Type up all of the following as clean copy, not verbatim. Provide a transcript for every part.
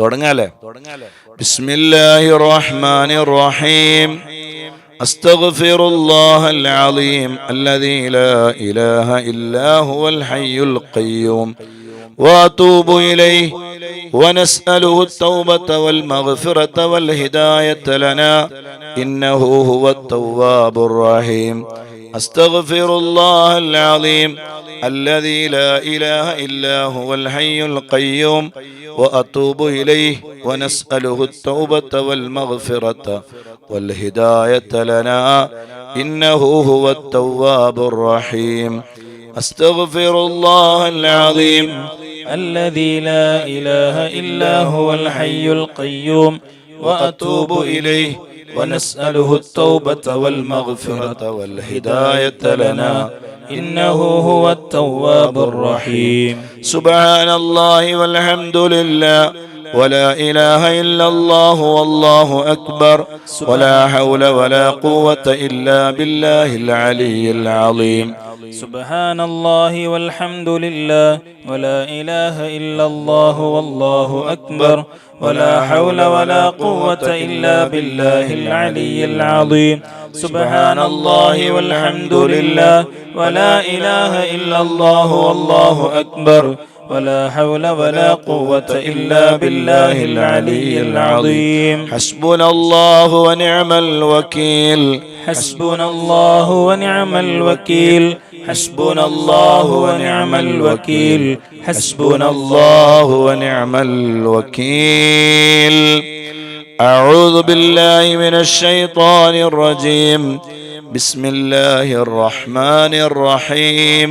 തുടങ്ങാലേ. ബിസ്മില്ലാഹിർ റഹ്മാനിർ റഹീം. അസ്തഗ്ഫിറുല്ലാഹൽ അലീം അല്ലദീ ലാ ഇലാഹ ഇല്ലാ ഹുവൽ ഹയ്യുൽ ഖയ്യൂം വഅതൂബു ഇലൈഹി വനസ്അലുഹു التوبة والمغفرة والهداية لنا إنه هو التواب الرحيم. أستغفر الله العظيم الذي لا إله إلا هو الحي القيوم وأتوب إليه ونسأله التوبة والمغفرة والهداية لنا إنه هو التواب الرحيم. أستغفر الله العظيم الذي لا إله إلا هو الحي القيوم وأتوب إليه ونسأله التوبة والمغفرة والهداية لنا إنه هو التواب الرحيم. سبحان الله والحمد لله ولا إله إلا الله والله أكبر ولا حول ولا قوة إلا بالله العلي العظيم. سبحان الله والحمد لله ولا إله إلا الله والله أكبر ولا حول ولا قوة إلا بالله العلي العظيم. سبحان الله والحمد لله ولا إله إلا الله والله أكبر ولا حول ولا قوة إلا بالله العلي العظيم. حسبنا الله ونعم الوكيل. حسبنا الله ونعم الوكيل. حسبنا الله ونعم الوكيل. حسبنا الله ونعم الوكيل. أعوذ بالله من الشيطان الرجيم. بسم الله الرحمن الرحيم.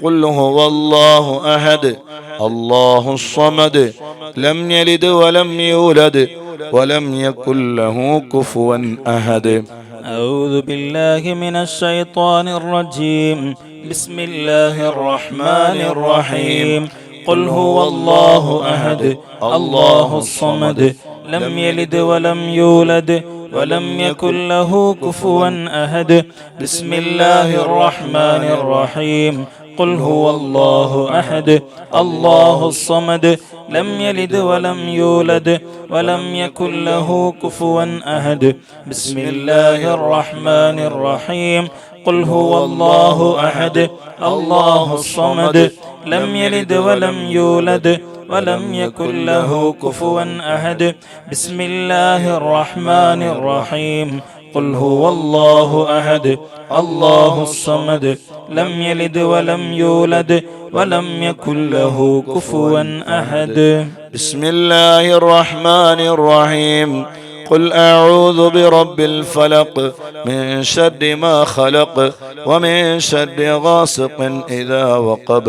قل هو الله أحد الله الصمد لم يلد ولم يولد ولم يكن له كفوا أحد. أعوذ بالله من الشيطان الرجيم. بسم الله الرحمن الرحيم. قل هو الله أحد الله الصمد لم يلد ولم يولد ولم يكن له كفوا أحد. بسم الله الرحمن الرحيم. قل هو الله أحد الله الصمد لم يلد ولم يولد ولم يكن له كفوا أحد. بسم الله الرحمن الرحيم. قل هو الله أحد الله الصمد لم يلد ولم يولد ولم يكن له كفوا أحد. بسم الله الرحمن الرحيم. قل هو الله أحد الله الصمد لم يلد ولم يولد ولم يكن له كفوا أحد. بسم الله الرحمن الرحيم. قل أعوذ برب الفلق من شر ما خلق ومن شر غاسق إذا وقب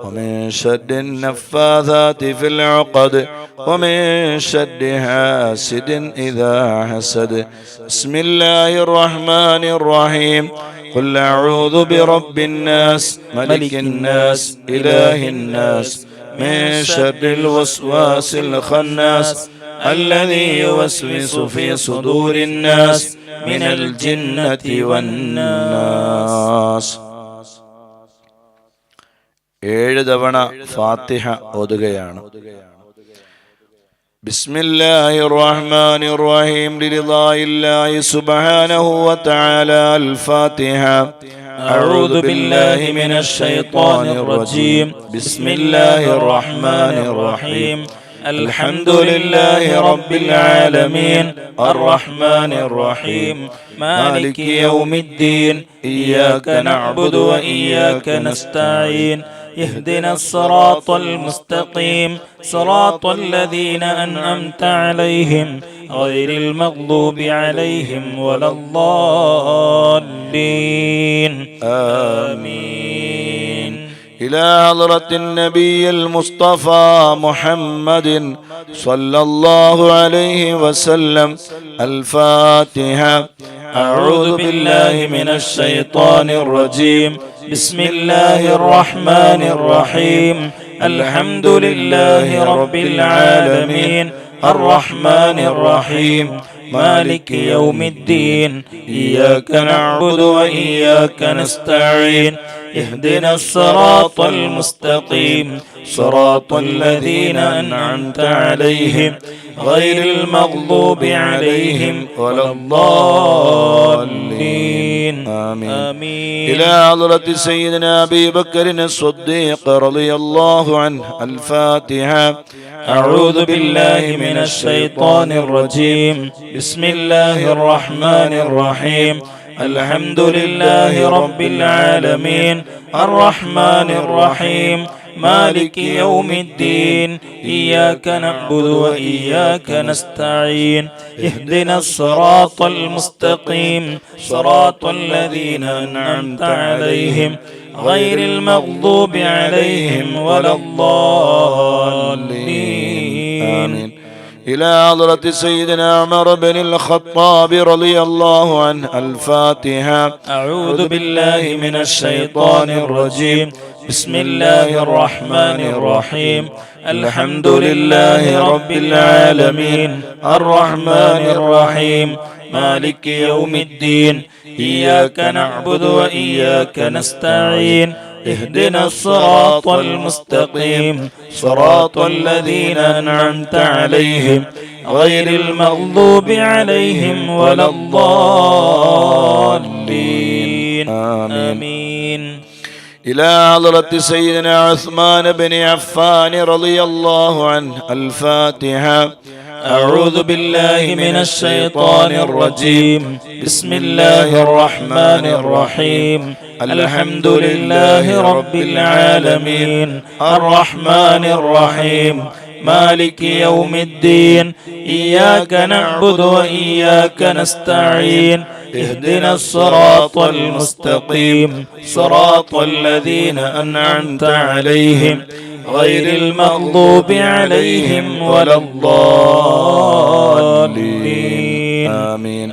ومن شر النفاثات في العقد ومن شر حاسد إذا حسد. بسم الله الرحمن الرحيم. قل أعوذ برب الناس ملك الناس إله الناس من شر الوسواس الخناس الذي يوسوس في صدور الناس من الجنة والناس. 7 തവണ ഫാത്തിഹ ഓതുകയാണ്. بسم الله الرحمن الرحيم. لرضاء الله سبحانه وتعالى. الفاتحة. أعوذ بالله من الشيطان الرجيم. بسم الله الرحمن الرحيم. الحمد لله رب العالمين الرحمن الرحيم مالك يوم الدين إياك نعبد وإياك نستعين اهدنا الصراط المستقيم صراط الذين أنعمت عليهم غير المغضوب عليهم ولا الضالين آمين. إلى حضرة النبي المصطفى محمد صلى الله عليه وسلم. الفاتحة. أعوذ بالله من الشيطان الرجيم. بسم الله الرحمن الرحيم. الحمد لله رب العالمين الرحمن الرحيم مالك يوم الدين إياك نعبد وإياك نستعين اهدنا الصراط المستقيم صراط الذين أنعمت عليهم غير المغضوب عليهم ولا الضالين. آمين. إلى حضرة سيدنا أبي بكر الصديق رضي الله عنه. الفاتحة. أعوذ بالله من الشيطان الرجيم. بسم الله الرحمن الرحيم. الحمد لله رب العالمين الرحمن الرحيم مالك يوم الدين إياك نعبد وإياك نستعين اهدنا الصراط المستقيم صراط الذين أنعمت عليهم غير المغضوب عليهم ولا الضالين. آمين. إلى حضرة سيدنا عمر بن الخطاب رضي الله عنه. الفاتحة. أعوذ بالله من الشيطان الرجيم. بسم الله الرحمن الرحيم. الحمد لله رب العالمين الرحمن الرحيم مالك يوم الدين إياك نعبد وإياك نستعين اهدنا الصراط المستقيم صراط الذين أنعمت عليهم غير المغضوب عليهم ولا الضالين. آمين. إلى حضرة سيدنا عثمان بن عفان رضي الله عنه. الفاتحة. أعوذ بالله من الشيطان الرجيم. بسم الله الرحمن الرحيم. الحمد لله رب العالمين الرحمن الرحيم مالك يوم الدين إياك نعبد وإياك نستعين اهدنا الصراط المستقيم صراط الذين أنعمت عليهم غير المغضوب عليهم ولا الضالين. آمين.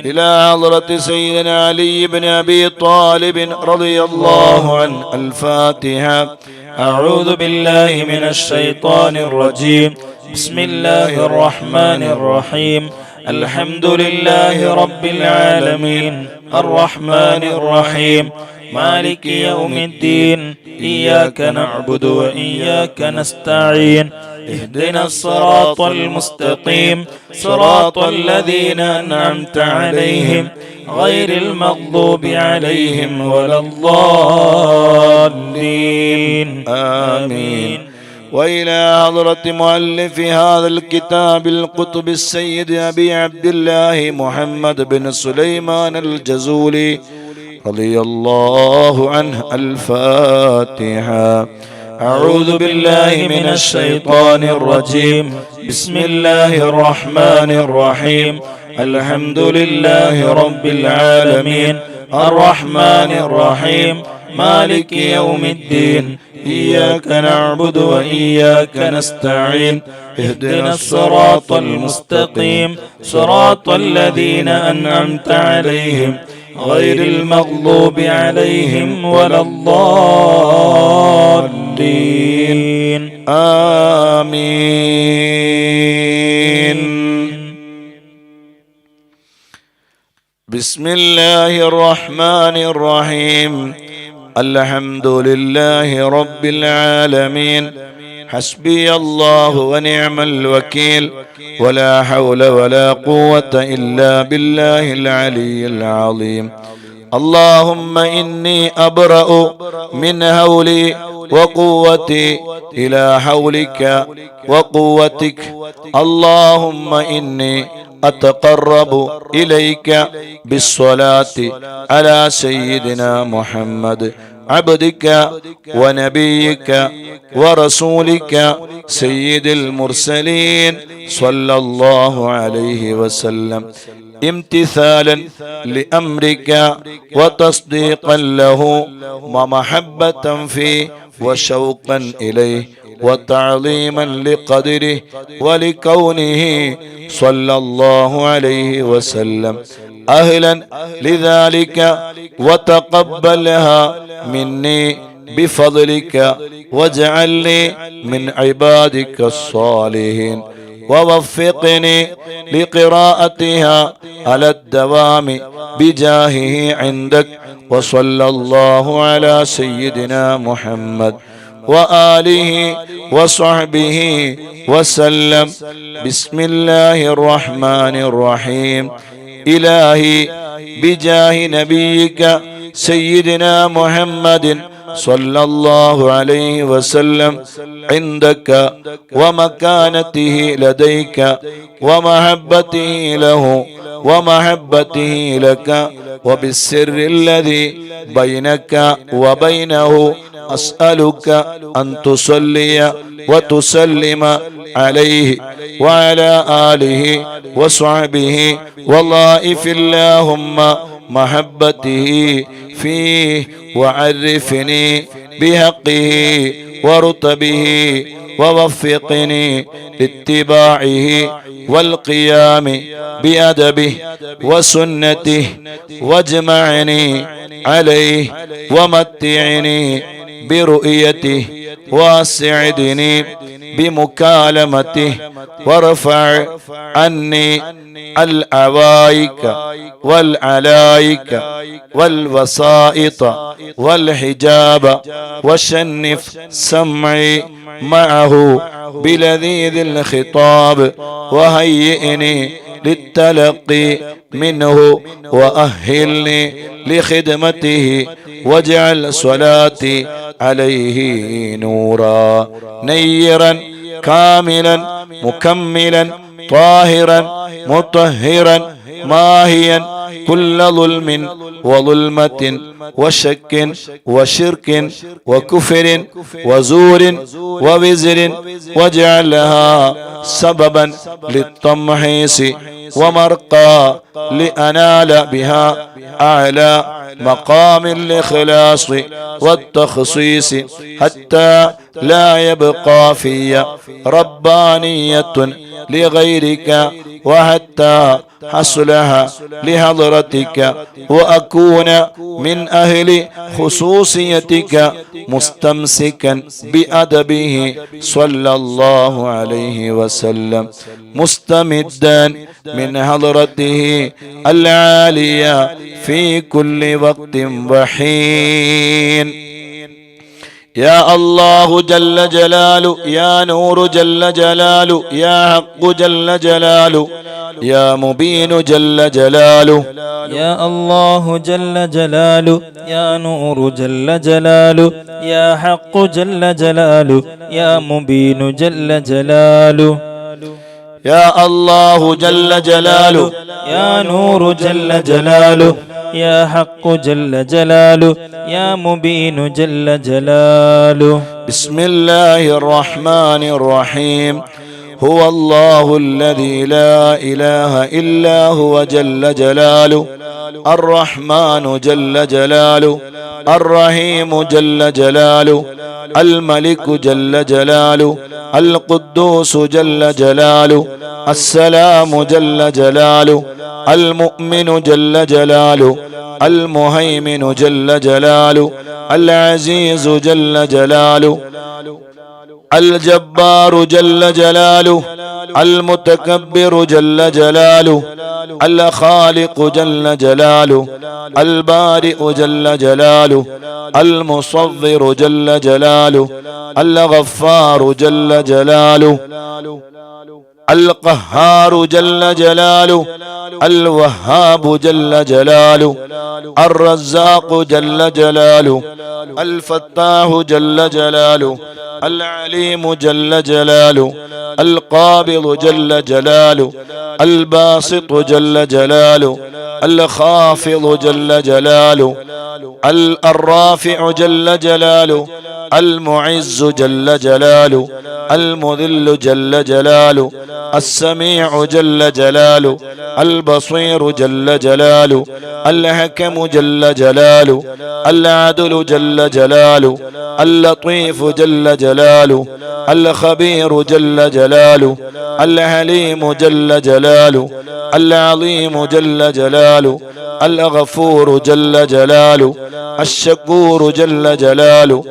إلى حضرة سيدنا علي بن أبي طالب رضي الله عنه. الفاتحة. أعوذ بالله من الشيطان الرجيم. بسم الله الرحمن الرحيم. الحمد لله رب العالمين الرحمن الرحيم مالك يوم الدين إياك نعبد وإياك نستعين اهدنا الصراط المستقيم صراط الذين أنعمت عليهم غير المغضوب عليهم ولا الضالين. آمين. وإلى حضرة مؤلف هذا الكتاب القطب السيد أبي عبد الله محمد بن سليمان الجزولي رضي الله عنه. الفاتحة. أعوذ بالله من الشيطان الرجيم. بسم الله الرحمن الرحيم. الحمد لله رب العالمين الرحمن الرحيم مالك يوم الدين إياك نعبد وإياك نستعين اهدنا الصراط المستقيم صراط الذين أنعمت عليهم غير المغضوب عليهم ولا الضالين. آمين. بسم الله الرحمن الرحيم. الحمد لله رب العالمين حسبي الله ونعم الوكيل ولا حول ولا قوة إلا بالله العلي العظيم. اللهم إني أبرأ من هولي وقوتي إلى حولك وقوتك. اللهم إني أتقرب إليك بالصلاة على سيدنا محمد عبدك ونبيك ورسولك سيد المرسلين صلى الله عليه وسلم امتثالا لأمرك وتصديقا له ومحبة فيه وشوقا إليه وتعظيما لقدره ولكونه صلى الله عليه وسلم أهلا لذلك وتقبلها مني بفضلك واجعلني من عبادك الصالحين ووفقني لقراءتها على الدوام بجاهه عندك. وصلى الله على سيدنا محمد وآله وصحبه وسلم. بسم الله الرحمن الرحيم. إلهي بجاه نبيك سيدنا محمد صلى الله عليه وسلم عندك ومكانته لديك ومحبته له ومحبته لك وبالسر الذي بينك وبينه أسألك أن تصلي وتسلم عليه وعلى آله وصحبه وضائف اللهم محبته فيه وعرفني بحقه ورتبه ووفقني لاتباعه والقيام بأدبه وسنته واجمعني عليه ومتعني برؤيته واسعدني بمكالمته وارفع عني العوائك والعلائك والوسائط والحجاب وشنف سمعي معه بلذيذ الخطاب وهيئني للتلقي منه وأهلني لخدمته واجعل صلاتي عليه نورا نيرا كاملا مكملا طاهرا مطهرا ماهيا كل ظلم وظلمة وشك وشرك وكفر وزور ووزر واجعلها سببا للتمحيص ومرقى لأنال بها أعلى مقام الإخلاص والتخصيص حتى لا يبقى في ربانية لغيرك وحتى حصلها لحضرتك وأكون من أهل خصوصيتك مستمسكا بأدبه صلى الله عليه وسلم مستمدا من حضرته العالية في كل وقت وحين. يا الله جل جلاله يا نور جل جلاله يا حق جل جلاله يا مبين جل جلاله يا الله جل جلاله يا نور جل جلاله يا حق جل جلاله يا مبين جل جلاله يا الله جل جلاله يا نور جل جلاله يا حق جل جلاله يا مبين جل جلاله. بسم الله الرحمن الرحيم. هو الله الذي لا إله إلا هو جل جلاله الرحمن جل جلاله الرحيم جل جلاله الملك جل جلاله القدوس جل جلاله السلام جل جلاله المؤمن جل جلاله المهيمن جل جلاله العزيز جل جلاله الجبار جل جلاله المتكبر جل جلاله الخالق جل جلاله البارئ جل جلاله المصور جل جلاله الغفار جل جلاله القهار جل جلاله الوهاب جل جلاله الرزاق جل جلاله الفتاح جل جلاله العليم جل جلاله القابض جل جلاله الباسط جل جلاله الخافض جل جلاله الرافع جل جلاله المعز جل جلاله المذل جل جلاله السميع جل جلاله البصير جل جلاله الحكم جل جلاله العدل جل جلاله اللطيف جل جلاله الخبير جل جلاله الحليم جل جلاله العظيم جل جلاله الغفور جل جلاله الشكور جل جلاله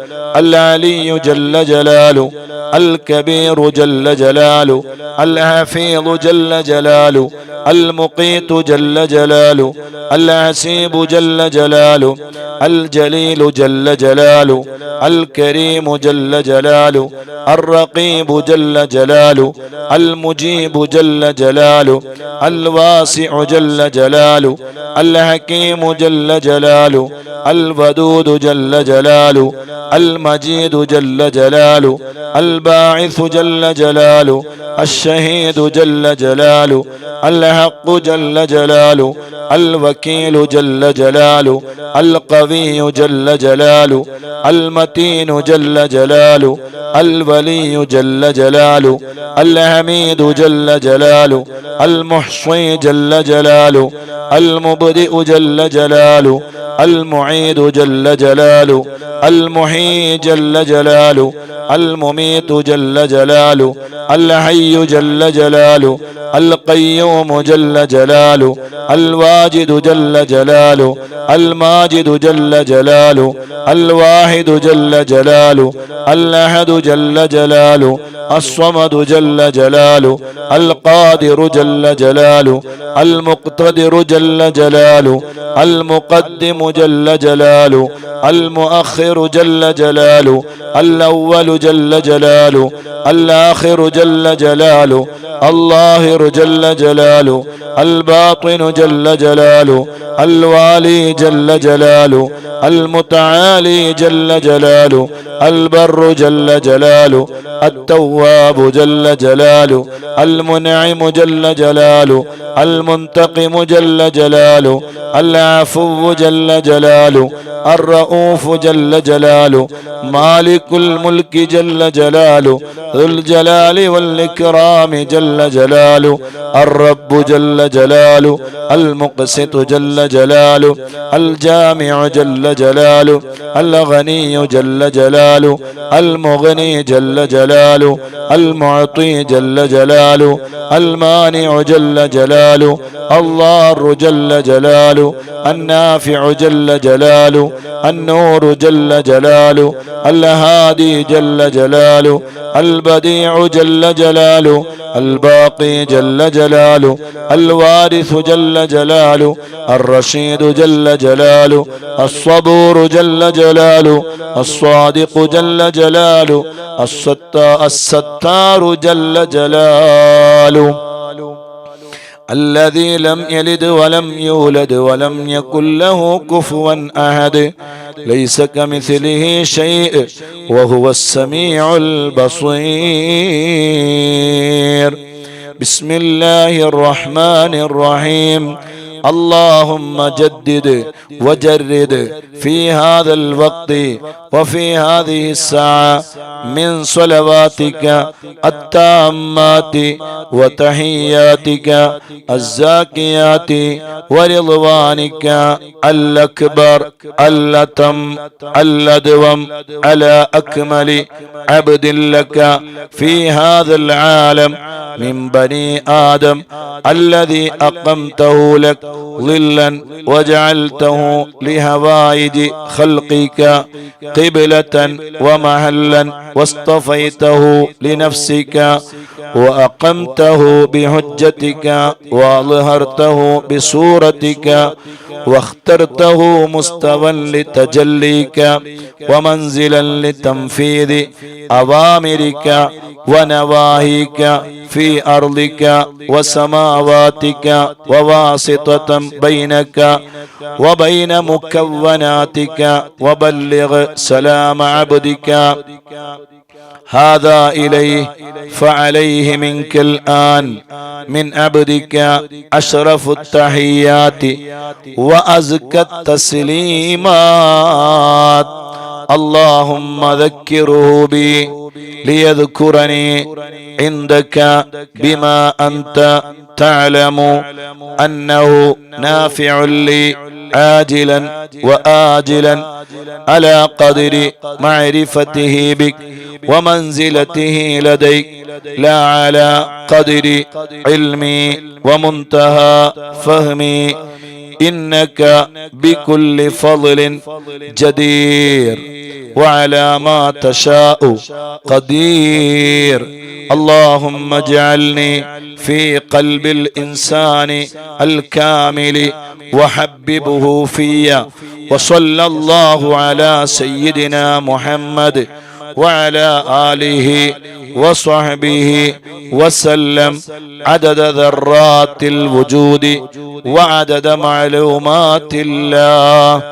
العلي جل جلاله، الكبير جل جلاله، الحفيظ جل جلاله، المقيت جل جلاله، العسيب جل جلاله، الجليل جل جلاله، الكريم جل جلاله، الرقيب جل جلاله، المجيب جل جلاله، الواسع جل جلاله، الحكيم جل جلاله، الودود جل جلاله، المجيد جل جلاله، الباعث جل جلاله، الشهيد جل جلاله، الحق جل جلاله، الوكيل جل جلاله، القوي جل جلاله، المتين جل جلاله، الولي جل جلاله، الحميد جل جلاله، المحصي جل جلاله، المبدئ جل جلاله، المعيد جل جلاله، المحيي جل جلاله، المميت جل جلاله، الحي جل جلاله، القيوم جل جلاله، الواجد جل جلاله، الماجد جل جلاله، الواحد جل جلاله، الأحد جل جلاله، الصمد جل جلاله، القادر جل جلاله، المقتدر جل جلاله، المقدم جل جلاله، المؤخر جل جلاله، الأول جل جلاله، الآخر جل جلاله، الظاهر جل جلاله، الباطن جل جلاله، الوالي جل جلاله، المتعالي جل جلاله، البر جل جلاله، التواب جل جلاله، المنعم جل جلاله، المنتقم جل جلاله، العفو جل جلاله، الرؤوف جل جلاله، مالك الملك جل جلاله، ذو الجلال والإكرام جل جلاله، الرب جل جلاله، المقسط جل جلاله، الجامع جل جلاله، الغني جل جلاله، المغني جل جلاله، المعطي جل جلاله، المانع جل جلاله، الضار جل جلاله، النافع جل جلاله، النور جل جلاله، الهادي جل جلاله، البديع جل جلاله، الباقي جل جلاله، الوارث جل جلاله، الرشيد جل جلاله، الصبور جل جلاله، الصادق جل جلاله، الستار جل جلاله، الذي لم يلد ولم يولد ولم يكن له كفوا أحد، ليس كمثله شيء وهو السميع البصير. بسم الله الرحمن الرحيم. اللهم جدد وجرد في هذا الوقت وفي هذه الساعة من صلواتك التامات وتحياتك الزاكيات ورضوانك الأكبر الأتم الأدوم على أكمل عبد لك في هذا العالم من بني آدم الذي أقمته لك ظلا وجعلته لهوائج خلقك قبلة ومحلا واصطفيته لنفسك وأقمته بحجتك وأظهرته بصورتك واخترته مستوى لتجليك ومنزلا لتنفيذ أوامرك ونواهيك في أرضك وسماواتك وواسطة بينك وبين مكوناتك وبلغ سلام عبدك هذا إليه فعليه منك الآن من عبدك أشرف التحيات وأزكى التسليمات. اللهم ذكره بي ليذكرني عندك بما أنت تعلم أنه نافع لي عاجلا وآجلا على قدر معرفته بك ومنزلته لديك لا على قدر علمي ومنتهى فهمي إنك بكل فضل جدير وعلى ما تشاء قدير. اللهم اجعلني في قلب الإنسان الكامل وحببه في. وصلى الله على سيدنا محمد وعلى آله وصحبه وسلم عدد ذرات الوجود وعدد معلومات الله.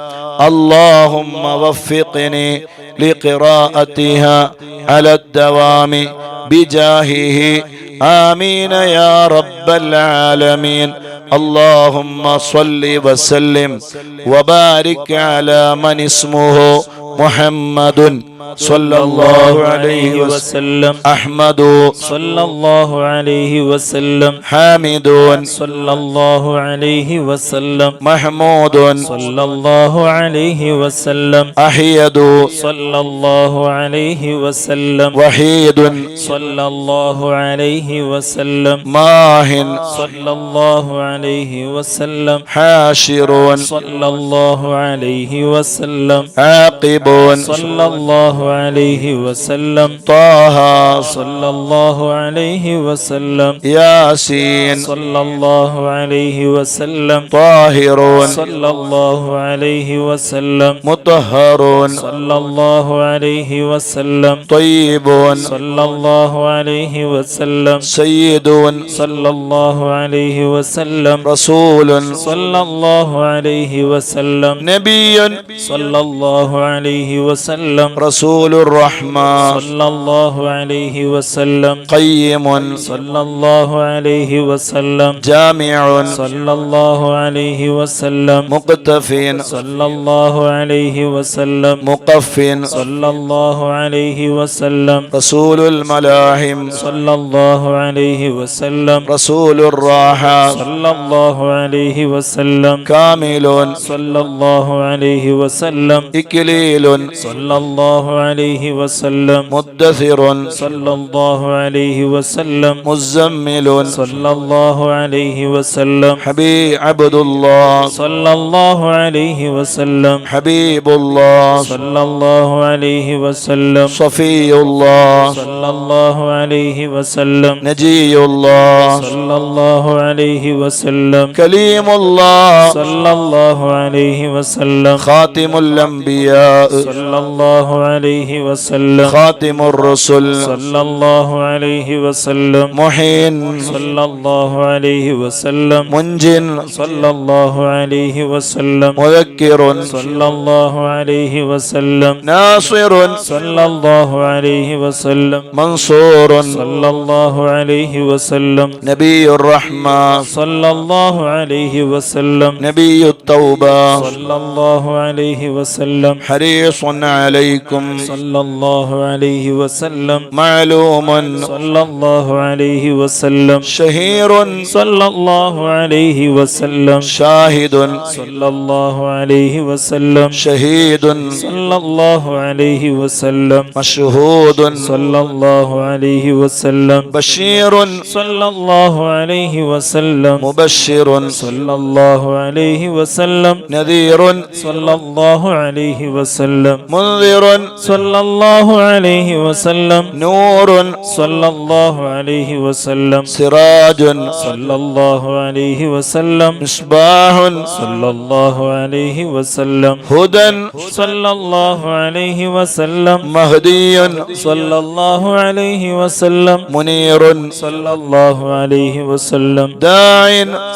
اللهم وفقني لقراءتها على الدوام بجاهه آمين يا رب العالمين. اللهم صل وسلم وبارك على من اسمه محمد صلى الله عليه وسلم، أحمد صلى الله عليه وسلم، حامد صلى الله عليه وسلم، محمود صلى الله عليه وسلم، أحيد صلى الله عليه وسلم، وحيد صلى الله عليه وسلم، ماه صلى الله عليه وسلم، حاشر صلى الله عليه وسلم، عاقب صلى الله عليه وسلم، طه صلى الله عليه وسلم، ياسين صلى الله عليه وسلم، طاهر صلى الله عليه وسلم، مطهر صلى الله عليه وسلم، طيب صلى الله عليه وسلم، سيد صلى الله عليه وسلم، رسول صلى الله عليه وسلم، نبي صلى الله عليه وسلم، رسول الرحمة صلى الله عليه وسلم، قيم صلى الله عليه وسلم، جامع صلى الله عليه وسلم، مقتف صلى الله عليه وسلم، مقف صلى الله عليه وسلم، رسول الملاحم صلى الله عليه وسلم، رسول الراحة صلى الله عليه وسلم، كامل صلى الله عليه وسلم، إكليل صلى الله عليه وسلم، مدثر صلى الله عليه وسلم، مزمل صلى الله عليه وسلم، حبيب عبد الله صلى الله عليه وسلم، حبيب الله صلى الله عليه وسلم، صفي الله صلى الله عليه وسلم، نجي الله صلى الله عليه وسلم، كليم الله صلى الله عليه وسلم، خاتم الأنبياء صلى الله عليه وسلم، خاتم الرسل صلى الله عليه وسلم، محين صلى الله عليه وسلم، منج صلى الله عليه وسلم، مذكر صلى الله عليه وسلم، ناصر صلى الله عليه وسلم، منصور صلى الله عليه وسلم، نبي الرحمة صلى الله عليه وسلم، نبي التوبة صلى الله عليه وسلم، حريص عليكم صلى الله عليه وسلم، معلوم صلى الله عليه وسلم، شهير صلى الله عليه وسلم، شاهد صلى الله عليه وسلم، شهيد صلى الله عليه وسلم، مشهود صلى الله عليه وسلم، بشير صلى الله عليه وسلم، مبشر صلى الله عليه وسلم، نذير صلى الله عليه وسلم، منذر صلى الله عليه وسلم، نور صلى الله عليه وسلم، سراج صلى الله عليه وسلم، مصباح صلى الله عليه وسلم، هدى صلى الله عليه وسلم، مهدي صلى الله عليه وسلم، منير صلى الله عليه وسلم، داع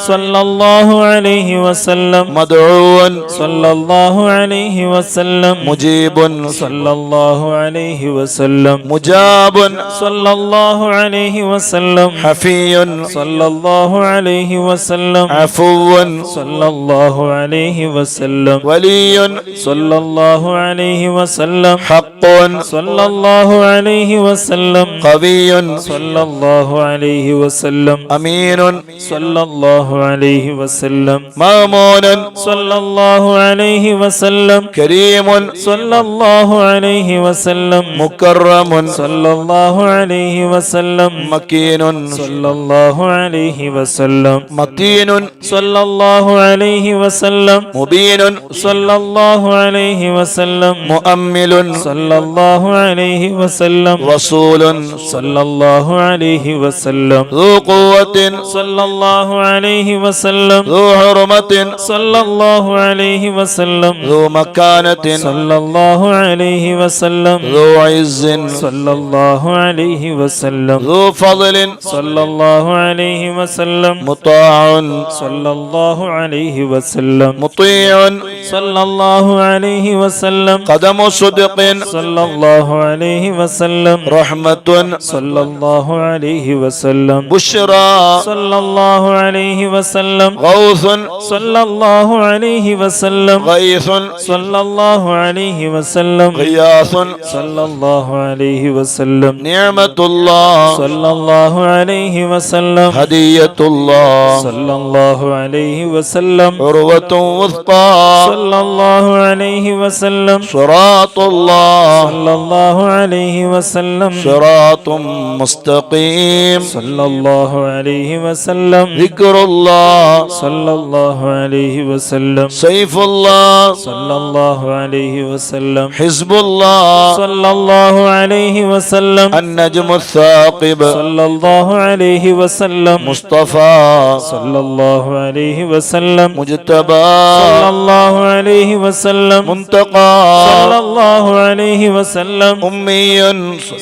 صلى الله عليه وسلم، مدعو صلى الله عليه وسلم، مجيب صلى الله عليه وسلم، مجاب صلى الله عليه وسلم، حفي صلى الله عليه وسلم، عفو صلى الله عليه وسلم، ولي صلى الله عليه وسلم، حق صلى الله عليه وسلم، قوي صلى الله عليه وسلم، أمين صلى الله عليه وسلم، مأمون صلى الله عليه وسلم، كريم صلى الله عليه وسلم مكرم صلى الله عليه وسلم مكين صلى الله عليه وسلم متين صلى الله عليه وسلم مبين صلى الله عليه وسلم مؤمل صلى الله عليه وسلم رسول صلى الله عليه وسلم ذو قوة صلى الله عليه وسلم ذو حرمة صلى الله عليه وسلم ذو مكانة صلى الله عليه وسلم ذو عز صلى الله عليه وسلم ذو فضل صلى الله عليه وسلم مطاع صلى الله عليه وسلم مطيع صلى الله عليه وسلم قدم صدق صلى الله عليه وسلم رحمة صلى الله عليه وسلم بشرى صلى الله عليه وسلم غوث صلى الله عليه وسلم غيث صلى الله عليه وسلم غياث صلى الله عليه وسلم نعمة الله صلى الله عليه وسلم هدية الله صلى الله عليه وسلم عروة وثقى صلى الله عليه وسلم صراط الله صلى الله عليه وسلم صراط مستقيم صلى الله عليه وسلم ذكر الله صلى الله عليه وسلم سيف الله صلى الله عليه وسلم حزب الله صلى الله عليه وسلم النجم الثاقب صلى الله عليه وسلم مصطفى صلى الله عليه وسلم مجتبى صلى الله عليه وسلم منتقى صلى الله عليه وسلم أمي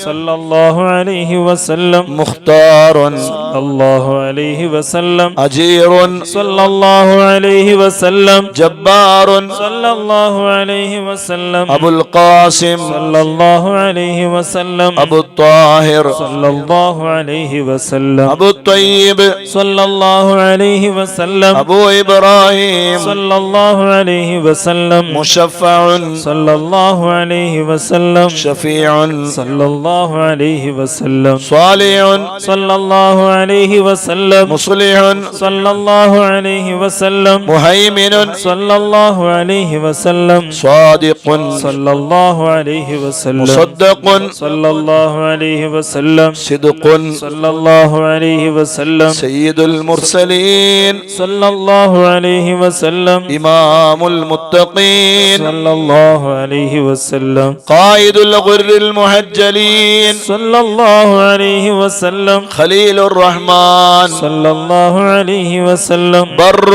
صلى الله عليه وسلم مختار صلى الله عليه وسلم أجير صلى الله عليه وسلم جبار صلى الله عليه وسلم أبو القاسم صلى الله عليه وسلم أبو الطاهر صلى الله عليه وسلم أبو الطيب صلى الله عليه وسلم أبو إبراهيم صلى الله عليه وسلم مشفع صلى الله عليه وسلم شفيع صلى الله عليه وسلم صالح صلى الله عليه وسلم مصلح صلى الله عليه وسلم مهيمن صلى الله عليه وسلم صادق صلى الله عليه وسلم مصدق صلى الله عليه وسلم صدق صلى الله عليه وسلم سيد المرسلين صلى الله عليه وسلم إمام المتقين صلى الله عليه وسلم قائد الغر المحجلين صلى الله عليه وسلم خليل الرحمن صلى الله عليه وسلم بر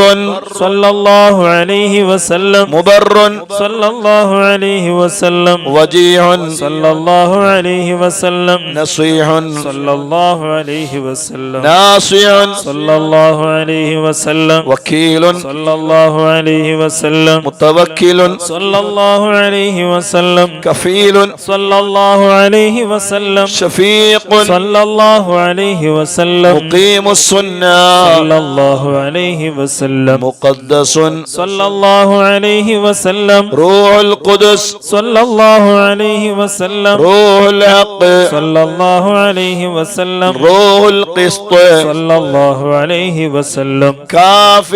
صلى الله عليه وسلم مبر صلى الله عليه وسلم وجيع صلى الله عليه وسلم نصيح صلى الله عليه وسلم ناصع صلى الله عليه وسلم وكيل صلى الله عليه وسلم متوكل صلى الله عليه وسلم كفيل صلى الله عليه وسلم شفيق صلى الله عليه وسلم مقيم السنة صلى الله عليه وسلم مقدس صلى الله عليه وسلم روح القدس صلى الله عليه وسلم روح الحق صلى الله عليه وسلم روح القسط صلى الله عليه وسلم كاف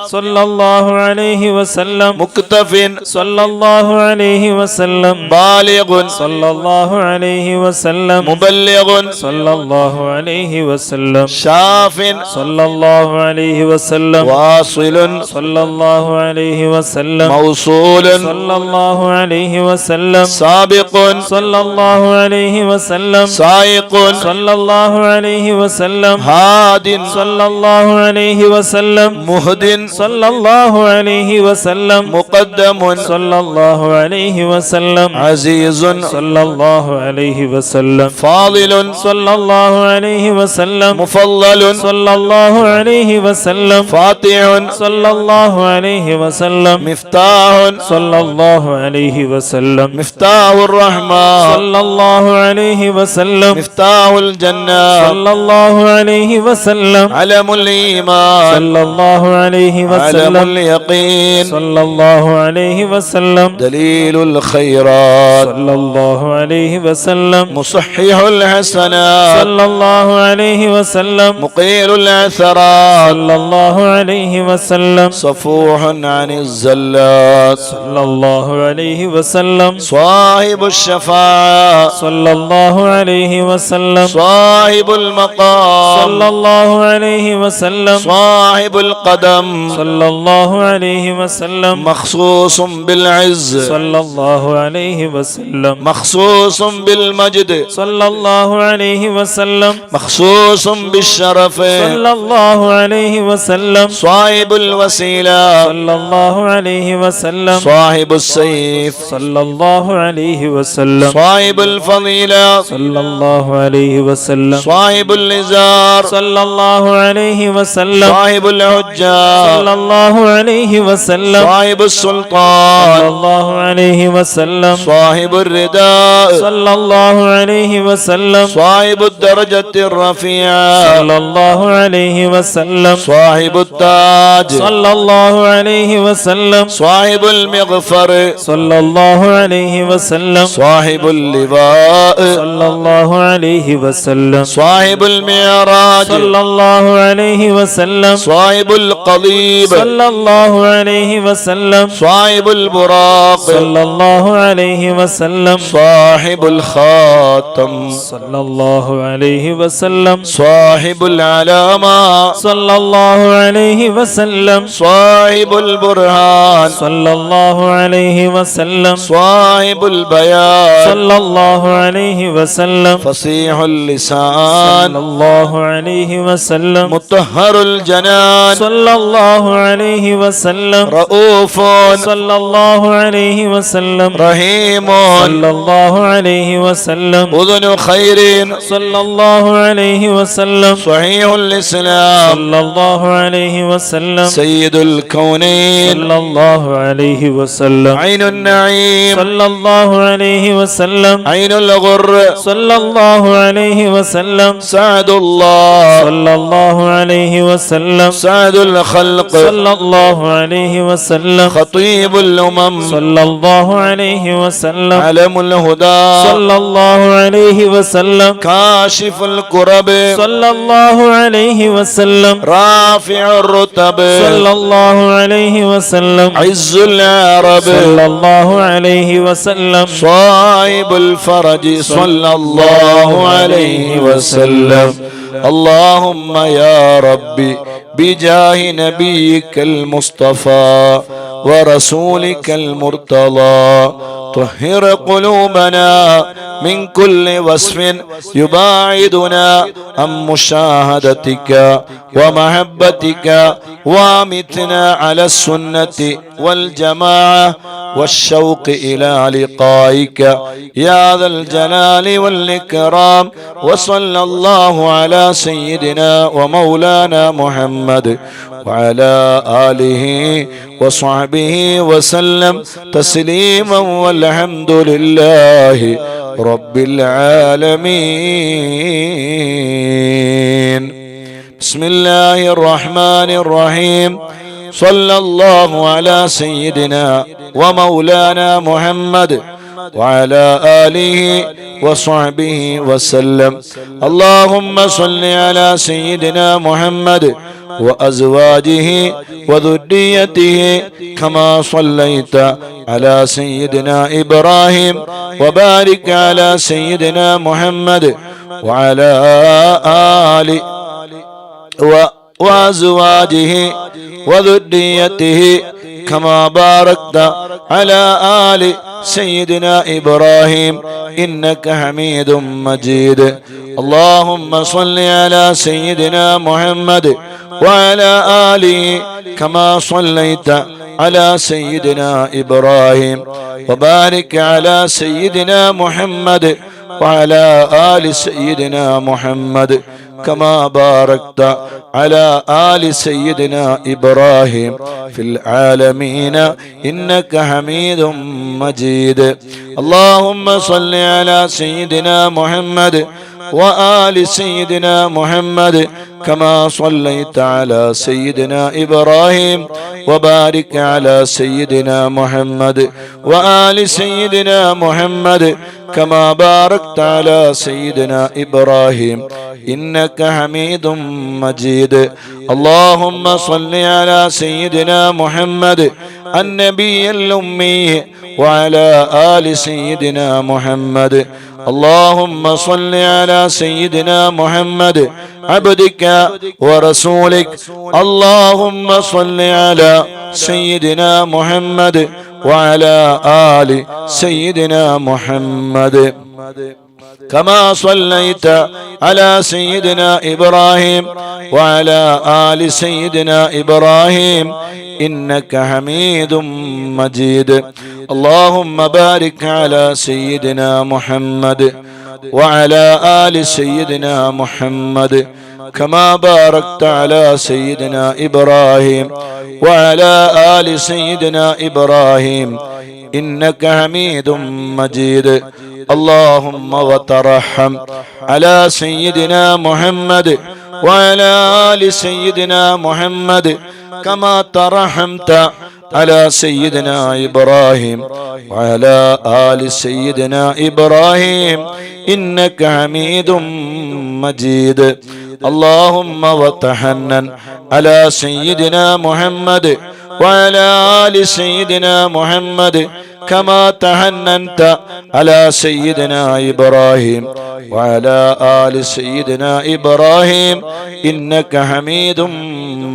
صلى الله عليه وسلم مكتف صلى الله عليه وسلم بالغ صلى الله عليه وسلم مبلغ صلى الله عليه وسلم شاف صلى الله عليه وسلم واصل صلى الله عليه وسلم موصول صلى الله عليه وسلم سابق صلى الله عليه وسلم سائق صلى الله عليه وسلم هاد صلى الله عليه وسلم مهد صلى الله عليه وسلم مقدم صلى الله عليه وسلم عزيز صلى الله عليه وسلم فاضل صلى الله عليه وسلم مفضل صلى الله عليه وسلم فاتح صلى الله عليه وسلم مفتاح صلى الله عليه وسلم مفتاح الرحمن صلى الله عليه وسلم مفتاح الجنة صلى الله عليه وسلم علم الإيمان صلى الله عليه وسلم عالم اليقين صلى الله عليه وسلم دليل الخيرات صلى الله عليه وسلم مصحح الحسنات صلى الله عليه وسلم مقيل العثرات صلى الله عليه وسلم صفوح عن الزلات صلى الله عليه وسلم صاحب الشفاعة صلى الله عليه وسلم صاحب المقام صلى الله عليه وسلم صاحب القدم صلى الله عليه وسلم مخصوص بالعز صلى الله عليه وسلم مخصوص بالمجد صلى الله عليه وسلم مخصوص بالشرف صلى الله عليه وسلم صاحب الوسيلة صلى الله عليه وسلم صاحب السيف صلى الله عليه وسلم صاحب الفضيلة صلى الله عليه وسلم صاحب الإزار صلى الله عليه وسلم صاحب الحجة صلى الله عليه وسلم صاحب صلى السلطان الله عليه وسلم صاحب الرداء صلى الله عليه وسلم صاحب الدرجة الرفيعة صلى الله عليه وسلم صاحب التاج صلى الله عليه وسلم صاحب المغفر صلى الله عليه وسلم صاحب اللواء صلى الله عليه وسلم صاحب المعراج صلى الله عليه وسلم صاحب القضيب صلى الله عليه وسلم صاحب البراق صلى الله عليه وسلم صاحب الخاتم صلى الله عليه وسلم صاحب العلامة صلى الله عليه وسلم صاحب البرهان صلى الله عليه وسلم صاحب البيان صلى الله عليه وسلم فصيح صلى اللسان الله عليه وسلم مطهر الجنان صلى الله عليه وسلم رؤوف صلى الله عليه وسلم رحيم صلى الله عليه وسلم أذن خير صلى الله عليه وسلم صحيح الإسلام صلى الله عليه وسلم سيد الكونين صلى الله عليه وسلم عين النعيم صلى الله عليه وسلم عين الغر صلى الله عليه وسلم سعد الله صلى الله عليه وسلم سعد الخلق صلى الله عليه وسلم خطيب الأمم صلى الله عليه وسلم علم الهدى صلى الله عليه وسلم كاشف الكرب صلى الله عليه وسلم رافع الرتب صلى الله عليه وسلم عز العرب صلى الله عليه وسلم صاحب الفرج صلى الله عليه وسلم اللهم يا ربي بجاه نبيك المصطفى ورسولك المرتضى طهر قلوبنا من كل وصف يباعدنا عن مشاهدتك ومحبتك وامتنا على السنة والجماعة والشوق إلى لقائك يا ذا الجلال والإكرام وصلى الله على سيدنا ومولانا محمد وعلى آله وصحبه وسلم تسليما والحمد لله رب العالمين. بسم الله الرحمن الرحيم. صلى الله على سيدنا ومولانا محمد وعلى آله وصحبه وسلم. اللهم صل على سيدنا محمد وأزواجه وذريته كما صليت على سيدنا إبراهيم وبارك على سيدنا محمد وعلى آله وأزواجه وذريته كما باركت على آل سيدنا إبراهيم إنك حميد مجيد. اللهم صل على سيدنا محمد وعلى آله كما صليت على سيدنا إبراهيم وبارك على سيدنا محمد وعلى آل سيدنا محمد كما باركت على آل سيدنا إبراهيم في العالمين إنك حميد مجيد. اللهم صل على سيدنا محمد وآل سيدنا محمد كما صليت على سيدنا إبراهيم وبارك على سيدنا محمد وآل سيدنا محمد كما باركت على سيدنا إبراهيم إنك حميد مجيد. اللهم صل على سيدنا محمد النبي الأمي وعلى آل سيدنا محمد. اللهم صل على سيدنا محمد عبدك ورسولك. اللهم صل على سيدنا محمد وعلى آل سيدنا محمد كما صليت على سيدنا إبراهيم وعلى آل سيدنا إبراهيم إنك حميد مجيد. اللهم بارك على سيدنا محمد وعلى آل سيدنا محمد كما باركت على سيدنا إبراهيم وعلى آل سيدنا إبراهيم إنك حميد مجيد. اللهم وترحم على سيدنا محمد وعلى آل سيدنا محمد كما ترحمت على سيدنا إبراهيم وعلى آل سيدنا إبراهيم إنك حميد مجيد. اللهم وتحنن على سيدنا محمد وعلى آل سيدنا محمد كما تحننت على سيدنا إبراهيم وعلى آل سيدنا إبراهيم إنك حميد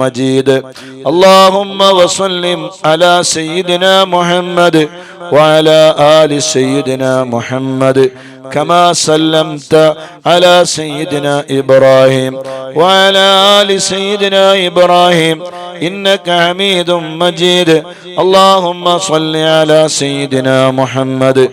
مجيد. اللهم وسلم على سيدنا محمد وعلى آل سيدنا محمد كما سلمت على سيدنا إبراهيم وعلى آل سيدنا إبراهيم إنك حميد مجيد. اللهم صل على سيدنا محمد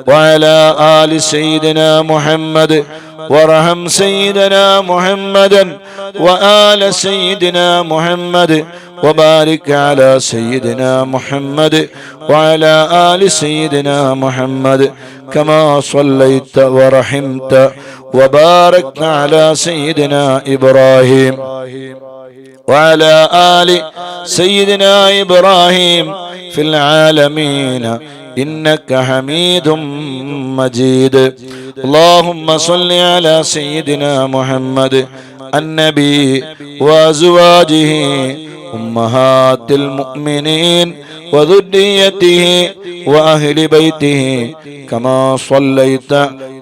وعلى آل سيدنا محمد وارحم سيدنا محمدا وآل سيدنا محمد وبارك على سيدنا محمد وعلى آل سيدنا محمد كما صليت ورحمت وباركت على سيدنا إبراهيم وعلى آل سيدنا إبراهيم في العالمين إنك حميد مجيد. اللهم صل على سيدنا محمد النبي وأزواجه أمهات المؤمنين وذريته وأهل بيته كما صليت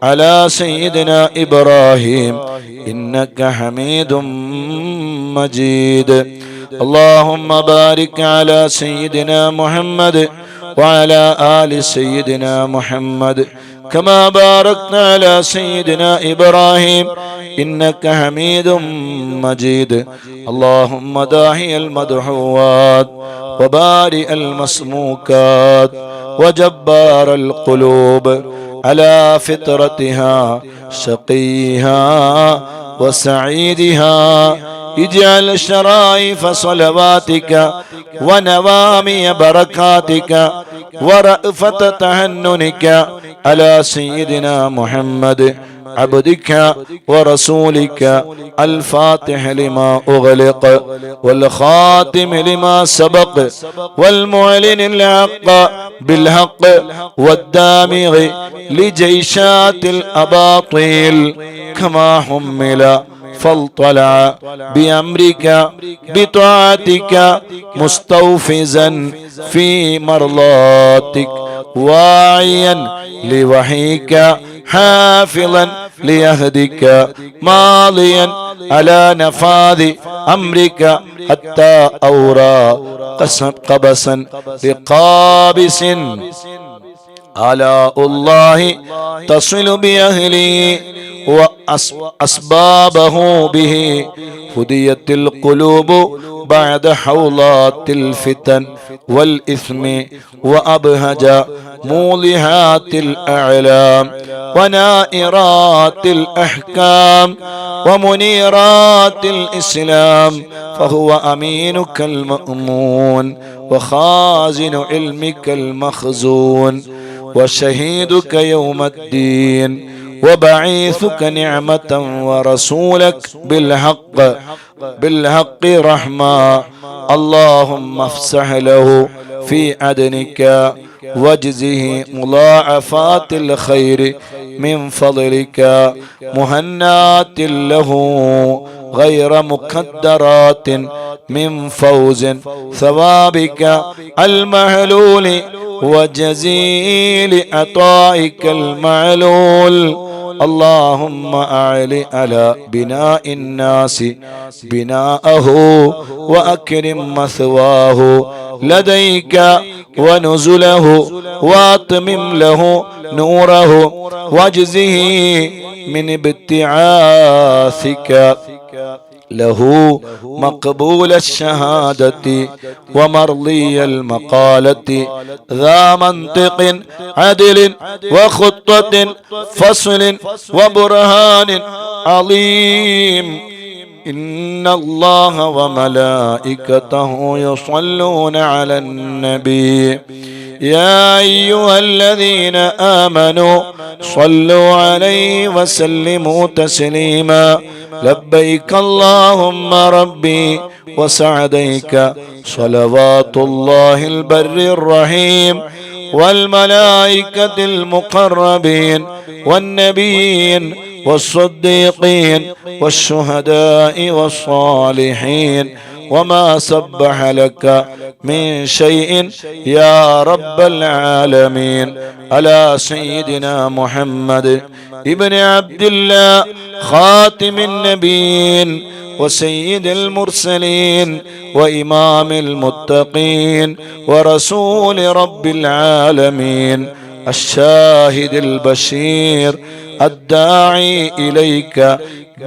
على سيدنا إبراهيم إنك حميد مجيد. اللهم بارك على سيدنا محمد وعلى آل سيدنا محمد كما باركت على سيدنا إبراهيم إنك حميد مجيد. اللهم داعي المدعوات وبارئ المسموكات وجبار القلوب على فطرتها شقيها وسعيدها اجعل شرائف صلواتك ونوامي بركاتك ورأفة تهننك على سيدنا محمد عبدك ورسولك الفاتح لما أغلق والخاتم لما سبق والمعلن الحق بالحق والدامغ لجيشات الأباطيل كما حمل فاطلع بأمرك بطاعتك مستوفزا في مرضاتك واعيا لوحيك حافظا ليهدك ماضيا على نفاذ أمرك حتى أورى قبسا لقابس آلاء الله تصل بأهله وأسبابه به هديت القلوب بعد حولات الفتن والإثم وأبهج مولهات الأعلام ونائرات الأحكام ومنيرات الإسلام فهو أمينك المأمون وخازن علمك المخزون وشهيدك يوم الدين وبعيثك نعمة ورسولك بالحق رحمة. اللهم افسح له في عدنك واجزه مضاعفات الخير من فضلك، مهنات له غير مقدرات من فوز ثوابك المعلول وجزيل عطائك المعلول. اللهم أعل على بناء الناس بناءه وأكرم مثواه لديك ونزله واتمم له نوره واجزه من ابتعاثك له مقبول الشهادة ومرضي المقالة، ذا منطق عدل وخطة فصل وبرهان عظيم. إن الله وملائكته يصلون على النبي يا أيها الذين آمنوا صلوا عليه وسلموا تسليما. لبيك اللهم ربي وسعديك، صلوات الله البر الرحيم والملائكة المقربين والنبيين والصديقين والشهداء والصالحين، وما سبح لك من شيء يا رب العالمين، على سيدنا محمد ابن عبد الله خاتم النبيين وسيد المرسلين وإمام المتقين ورسول رب العالمين، الشاهد البشير الداعي إليك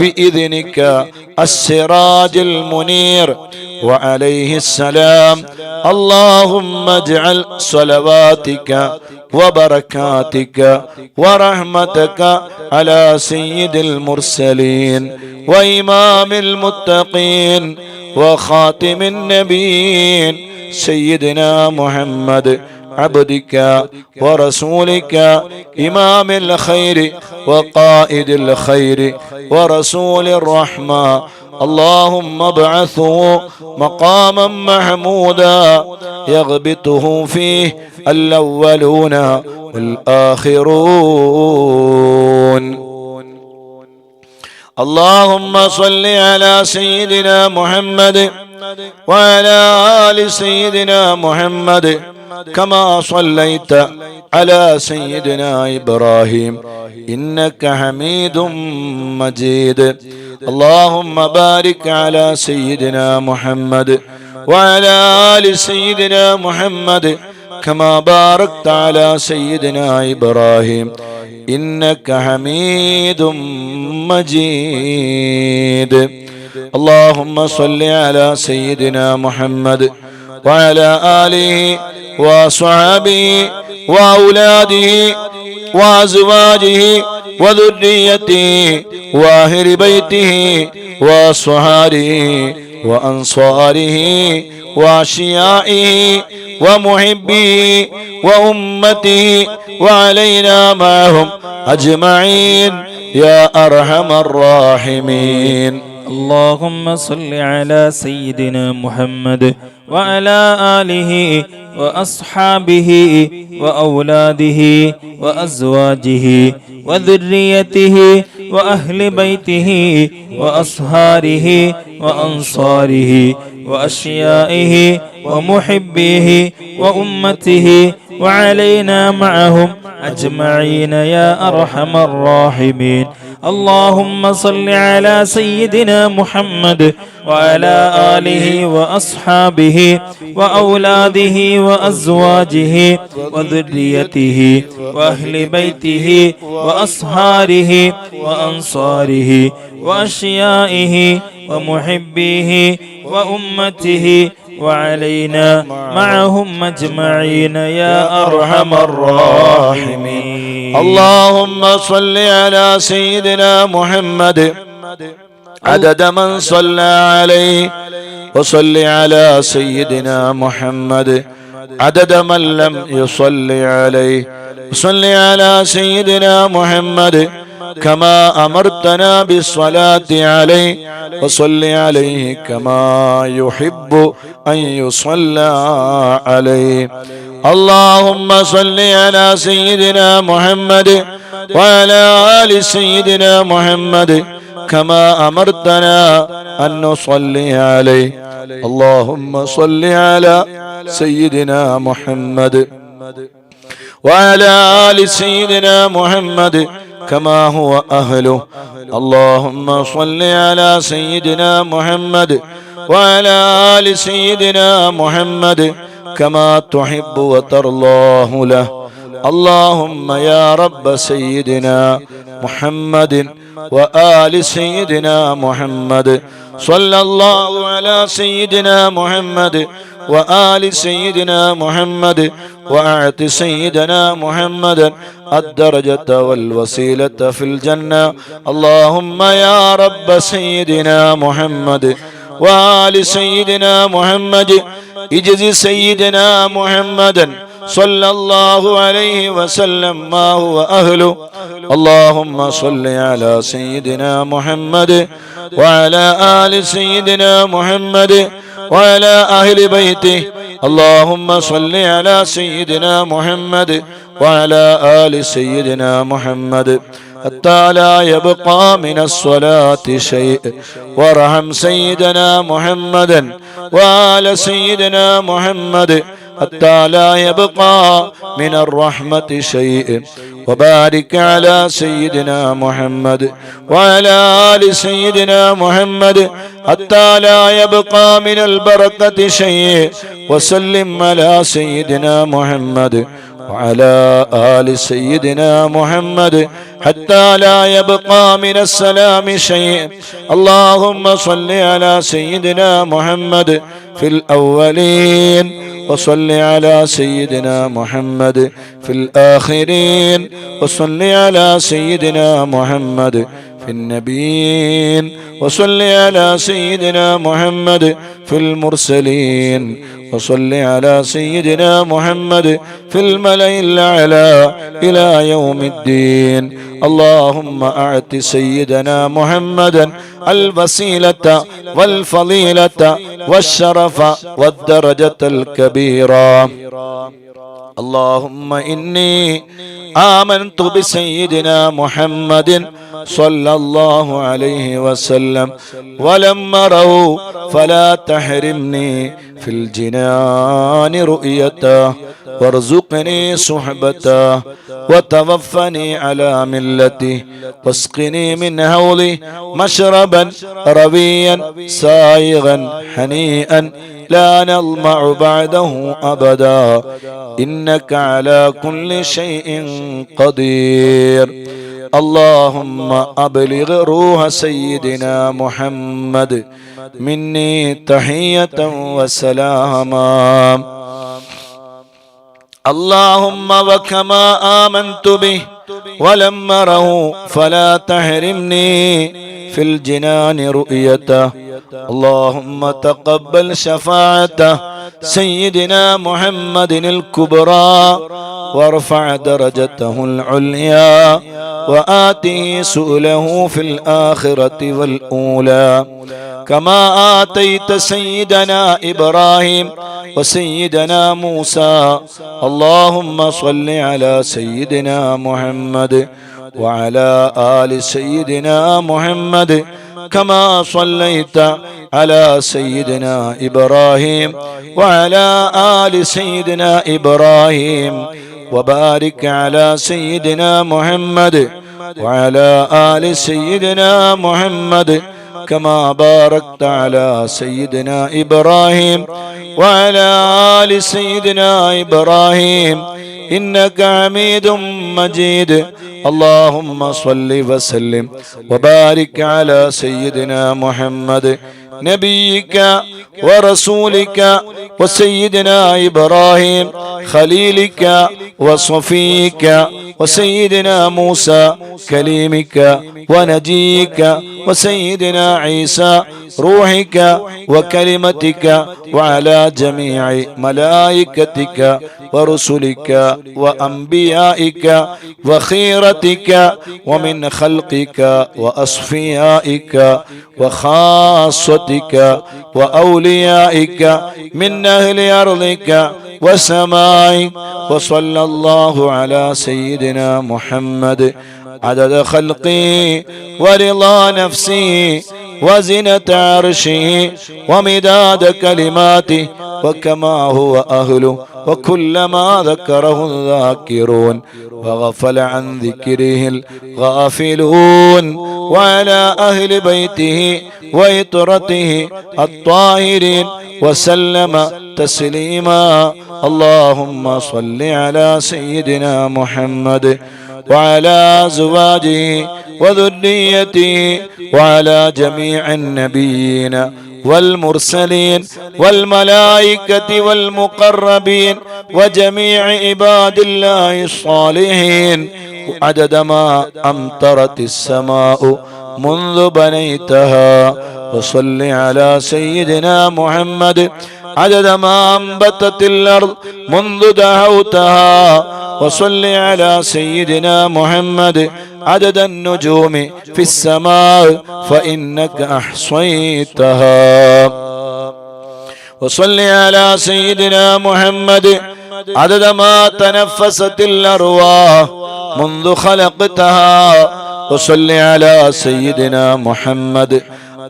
بإذنك، السراج المنير، وعليه السلام. اللهم اجعل صلواتك وبركاتك ورحمتك على سيد المرسلين وإمام المتقين وخاتم النبيين سيدنا محمد عبدك ورسولك، إمام الخير وقائد الخير ورسول الرحمة. اللهم ابعثه مقاما محمودا يغبطه فيه الأولون والآخرون. اللهم صل على سيدنا محمد وعلى آل سيدنا محمد كما صليت على سيدنا إبراهيم إنك حميد مجيد. اللهم بارك على سيدنا محمد وعلى آل سيدنا محمد كما باركت على سيدنا إبراهيم إنك حميد مجيد. اللهم صل على سيدنا محمد وعلى آله وصحبه وأولاده وأزواجه وذريته وأهل بيته وأصهاره وأنصاره وأشيائه ومحبه وأمته وعلينا معهم أجمعين يا أرحم الراحمين. اللهم صل على سيدنا محمد وعلى آله وأصحابه وأولاده وأزواجه وذريته وأهل بيته وأصهاره وأنصاره وأشيائه ومحبيه وأمته وعلينا معهم أجمعين يا أرحم الراحمين. اللهم صل على سيدنا محمد وعلى آله وأصحابه وأولاده وأزواجه وذريته وأهل بيته وأصهاره وأنصاره وأشيائه ومحبيه وأمته وعلينا معهم أجمعين يا أرحم الراحمين. اللهم صل على سيدنا محمد عدد من صلى عليه، وصل على سيدنا محمد عدد من لم يصل عليه، وصل على سيدنا محمد كما أمرتنا بالصلاة عليه وصل عليه كما يحب أن يصلى عليه. اللهم صل على سيدنا محمد وعلى آل سيدنا محمد كما أمرتنا أن نصلي عليه. اللهم صل على سيدنا محمد وعلى آل سيدنا محمد كما هو أهله. اللهم صل على سيدنا محمد وعلى آل سيدنا محمد كما تحب وترضاه له. اللهم يا رب سيدنا محمد وآل سيدنا محمد صلى الله على سيدنا محمد وآل سيدنا محمد وأعط سيدنا محمد الدرجة والوسيلة في الجنة. اللهم يا رب سيدنا محمد وآل سيدنا محمد اجز سيدنا محمدا صلى الله عليه وسلم ما هو أهله. اللهم صل على سيدنا محمد وعلى آل سيدنا محمد وعلى أهل بيته. اللهم صل على سيدنا محمد وعلى آل سيدنا محمد حتى لا يبقى من الصلاة شيء. وارحم سيدنا محمدا وآل سيدنا محمد حتى لا يبقى من الرحمة شيء. وبارك على سيدنا محمد وعلى آل سيدنا محمد حتى لا يبقى من البركة شيء. وسلم على سيدنا محمد وعلى آل سيدنا محمد حتى لا يبقى من السلام شيء. اللهم صل على سيدنا محمد في الأولين وصل على سيدنا محمد في الآخرين وصل على سيدنا محمد في النبيين وصل على سيدنا محمد في المرسلين وصل على سيدنا محمد في الملأ الأعلى إلى يوم الدين. اللهم أعط سيدنا محمدا الوسيلة والفضيلة والشرف والدرجة الكبيرة. اللهم إني آمنت بسيدنا محمد صلى الله عليه وسلم ولم أره فلا تحرمني في الجنان رؤيته وارزقني صحبته وتوفني على ملته واسقني من هوله مشربا رويا سائغا هنيئا لا نظمع بعده أبدا إنك على كل شيء قدير. اللهم أبلغ روح سيدنا محمد مني تحية وسلاما. اللهم وكما آمنت به ولم أره فلا تحرمني في الجنان رؤيته. اللهم تقبل شفاعة سيدنا محمد الكبرى وارفع درجته العليا وآته سؤله في الآخرة والأولى كما آتيت سيدنا إبراهيم وسيدنا موسى. اللهم صل على سيدنا محمد وعلى آل سيدنا محمد كما صليت على سيدنا إبراهيم وعلى آل سيدنا إبراهيم وبارك على سيدنا محمد وعلى آل سيدنا محمد كما باركت على سيدنا إبراهيم وعلى آل سيدنا إبراهيم إنك حميد مجيد. اللهم صل وسلم وبارك على سيدنا محمد نبيك ورسولك وسيدنا إبراهيم خليلك وصفيك وسيدنا موسى كليمك ونجيك وسيدنا عيسى روحك وكلمتك وعلى جميع ملائكتك ورسلك وأنبيائك وخيرتك ومن خلقك وأصفيائك وخاصتك وأوليائك من أهل أرضك وسمائك. وصلى الله على سيدنا محمد عدد خلقه ورضا نفسه وزنة عرشه ومداد كلماته وكما هو أهله وكلما ذكره الذاكرون وغفل عن ذكره الغافلون. وعلى أهل بيته وإطرته الطاهرين وسلم تسليما. اللهم صل على سيدنا محمد وعلى أزواجه وذريته وعلى جميع النبيين والمرسلين والملائكة والمقربين وجميع عباد الله الصالحين عدد ما أمطرت السماء منذ بنيتها. وصل على سيدنا محمد عدد ما أنبتت الأرض منذ دهوتها. وصل على سيدنا محمد عدد النجوم في السماء فإنك أحصيتها. وصل على سيدنا محمد عدد ما تنفست الأرواح منذ خلقتها. وصل على سيدنا محمد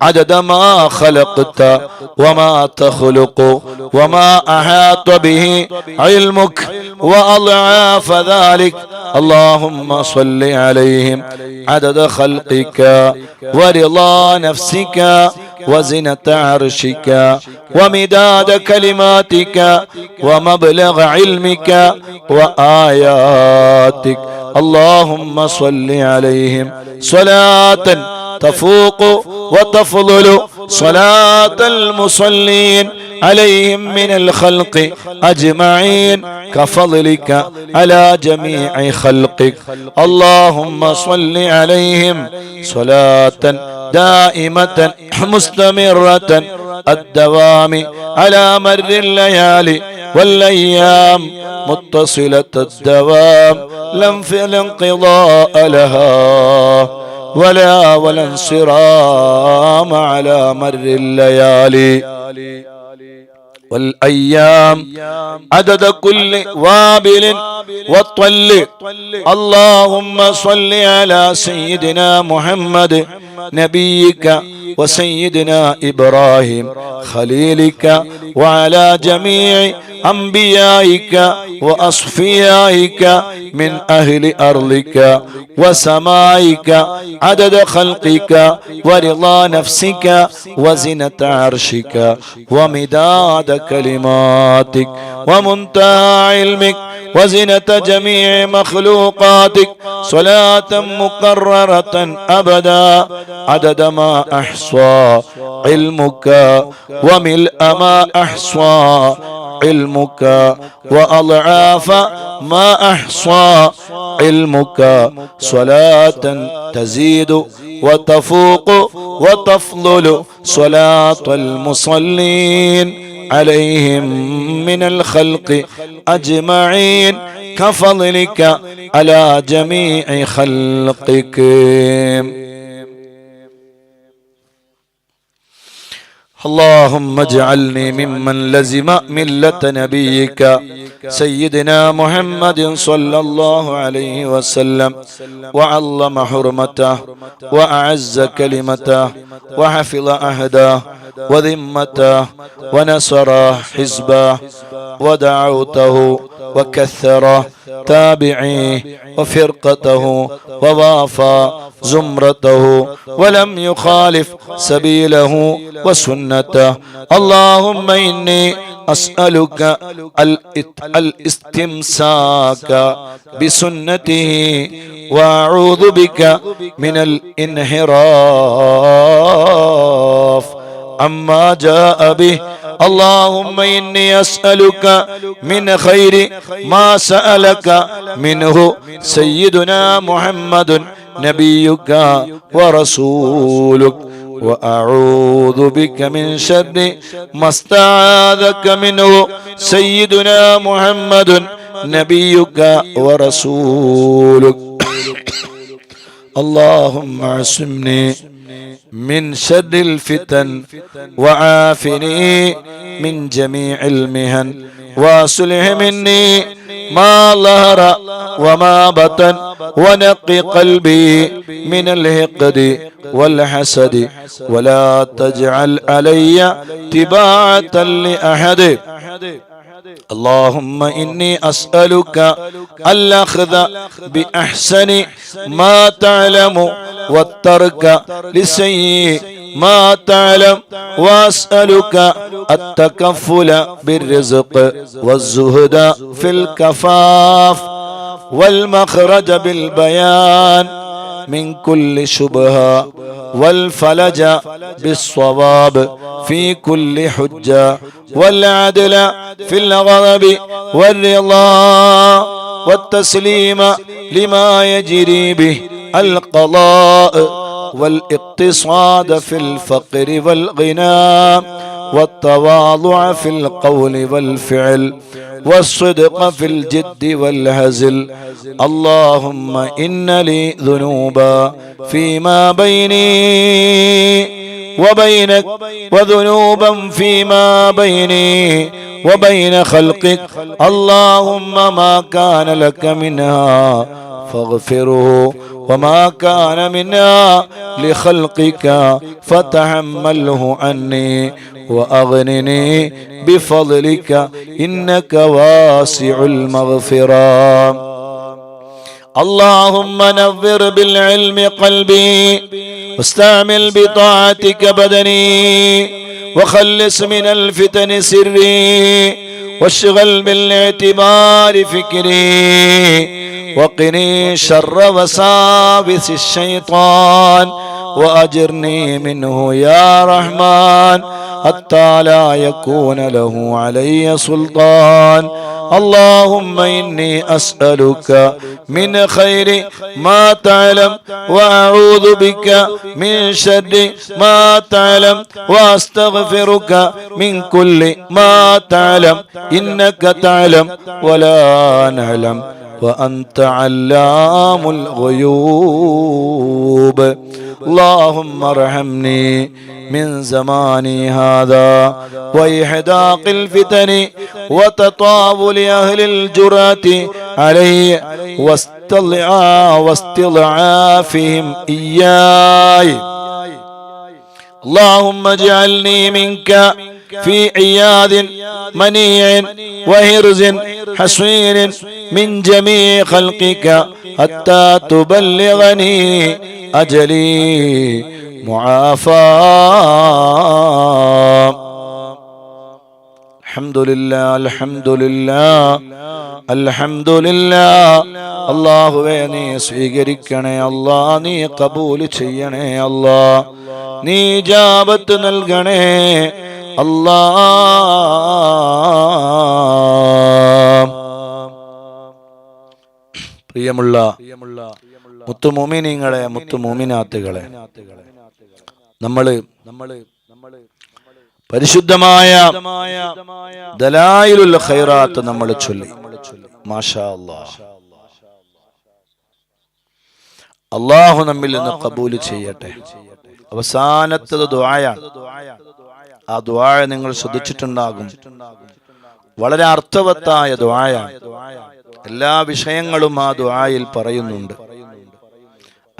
عدد ما خلقت وما تخلق وما أحاط به علمك وأضعاف ذلك. اللهم صل عليهم عدد خلقك ورضا نفسك وزنة عرشك ومداد كلماتك ومبلغ علمك وآياتك. اللهم صل عليهم صلاة تفوق وتفضل صلاة المصلين عليهم من الخلق أجمعين كفضلك على جميع خلقك. اللهم صل عليهم صلاة دائمة مستمرة الدوام على مر الليالي والأيام متصلة الدوام لا انقضاء لها ولا انصرام على مر الليالي والأيام عدد كل وابل وطل. اللهم صل على سيدنا محمد نبيك وسيدنا إبراهيم خليلك وعلى جميع أنبيائك وأصفيائك من أهل أرضك وسمائك عدد خلقك ورضا نفسك وزنة عرشك ومداد كلماتك ومنتهى علمك وزنة جميع مخلوقاتك صلاة مكررة أبدا عدد ما أحصى علمك وملء ما أحصى علمك وأضعاف ما أحصى علمك. صلاة تزيد وتفوق وتفضل صلاة المصلين عليهم من الخلق أجمعين كفضلك على جميع خلقك. اللهم اجعلني ممن لزم ملة نبيك سيدنا محمد صلى الله عليه وسلم وعظم حرمته وأعز كلمته وحفظ عهده وذمته ونصر حزبه ودعوته وكثر تابعيه وفرقته ووافى زمرته ولم يخالف سبيله وسنته. اللهم إني أسألك الاستمساك بسنته وأعوذ بك من الانحراف عما جاء به. اللهم إني أسألك من خير ما سألك منه سيدنا محمد نبيك ورسولك وأعوذ بك من شر ما استعاذك منه سيدنا محمد نبيك ورسولك اللهم اعصمني من شر الفتن وعافني من جميع المهن واصلح مني ما ظهر وما بطن ونقي قلبي من الحقد والحسد ولا تجعل علي تباعة لأحد اللهم إني أسألك الأخذ بأحسن ما تعلم والترك لسيء ما تعلم وأسألك التكفل بالرزق والزهد في الكفاف والمخرج بالبيان من كل شبهة والفلج بالصواب في كل حجة والعدل في الغضب والرضا والتسليم لما يجري به القضاء والاقتصاد في الفقر والغنى والتواضع في القول والفعل والصدق في الجد والهزل اللهم إن لي ذنوبا فيما بيني وبينك وذنوبا فيما بيني وبين خلقك اللهم ما كان لك منها فاغفره وما كان منها لخلقك فتحمله عني وأغنني بفضلك إنك واسع المغفرة اللهم نور بالعلم قلبي واستعمل بطاعتك بدني وخلص من الفتن سري واشغل بالاعتبار فكري وقني شر وساوس الشيطان وأجرني منه يا رحمن حتى لا يكون له علي سلطان اللهم إني أسألك من خير ما تعلم وأعوذ بك من شر ما تعلم وأستغفرك من كل ما تعلم إنك تعلم ولا نعلم وأنت علام الغيوب اللهم ارحمني من زماني هذا وإحداق الفتن وتطاول أهل الجرأة علي واستضعافهم إياي اللهم اجعلني منك في عياذ منيع وهرز حصين من جميع خلقك حتى تبلغني أجلي معافى الحمد لله الحمد لله الحمد لله അല്ലാഹുവേ നീ സ്വീകരിക്കണേ അല്ലാ നീ കബൂൽ ചെയ്യണേ അല്ലാ നീ ഇജാബത്ത് നൽകണേ അല്ലാ പ്രിയമുള്ള മുത്തുമോമിനീങ്ങളെ മുത്തുമോമിനാത്തുകളെ നമ്മള് പരിശുദ്ധമായ ദലായിലുൽ ഖൈറാത്ത് നമ്മൾ ചൊല്ലി മാഷാ അല്ലാഹ് അല്ലാഹു നമ്മിൽ നിന്ന് ഖബൂൽ ചെയ്യട്ടെ അവസാനത്തെ ദുആയാണ് ആ ദുആ നിങ്ങൾ ശ്രദ്ധിച്ചിട്ടുണ്ടാകും വളരെ അർത്ഥവത്തായ ദുആയാണ് എല്ലാ വിഷയങ്ങളും ആ ദുആയിൽ പറയുന്നുണ്ട്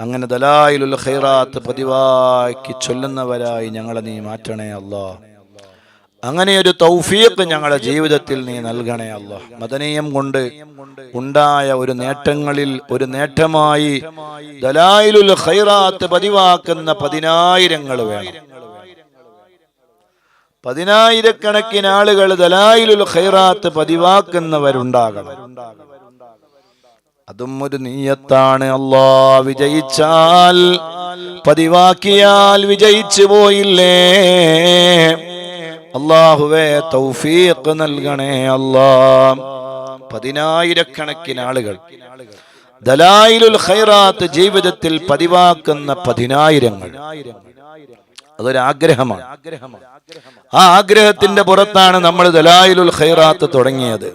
അങ്ങനെ ദലായിലുൽ ഖൈറാത്ത് പതിവാക്കി ചൊല്ലുന്നവരായി ഞങ്ങളെ നീ മാറ്റണേ അല്ലാഹ് അങ്ങനെ ഒരു തൗഫീഖ് ഞങ്ങളുടെ ജീവിതത്തിൽ നീ നൽകണേ അല്ലാഹ് മദനീയം കൊണ്ട് ഉണ്ടായ ഒരു നേട്ടങ്ങളിൽ ഒരു നേട്ടമായി ദലായിലുൽ ഖൈറാത്ത് പതിവാക്കുന്ന 10,000 വേണം പതിനായിരക്കണക്കിന് ആളുകൾ ദലായിലുൽ ഖൈറാത്ത് പതിവാക്കുന്നവരുണ്ടാകണം അതും ഒരു നിയ്യത്താണ് അല്ലാഹ് വിജയിച്ചാൽ പതിവാക്കിയാൽ വിജയിച്ചു പോയില്ലേ അല്ലാഹുവേ തൗഫീഖ് നൽകണേ അല്ലാഹ് പതിനായിരക്കണക്കിന് ആളുകൾ ദലായിലുൽ ഖൈറാത്ത് ജീവിതത്തിൽ പതിവാക്കുന്ന 10,000 അതൊരാഗ്രഹമാണ്. ആ ആഗ്രഹത്തിന്റെ പുറത്താണ് നമ്മൾ ദലായിലുൽ ഖൈറാത്ത് തുടങ്ങിയത്.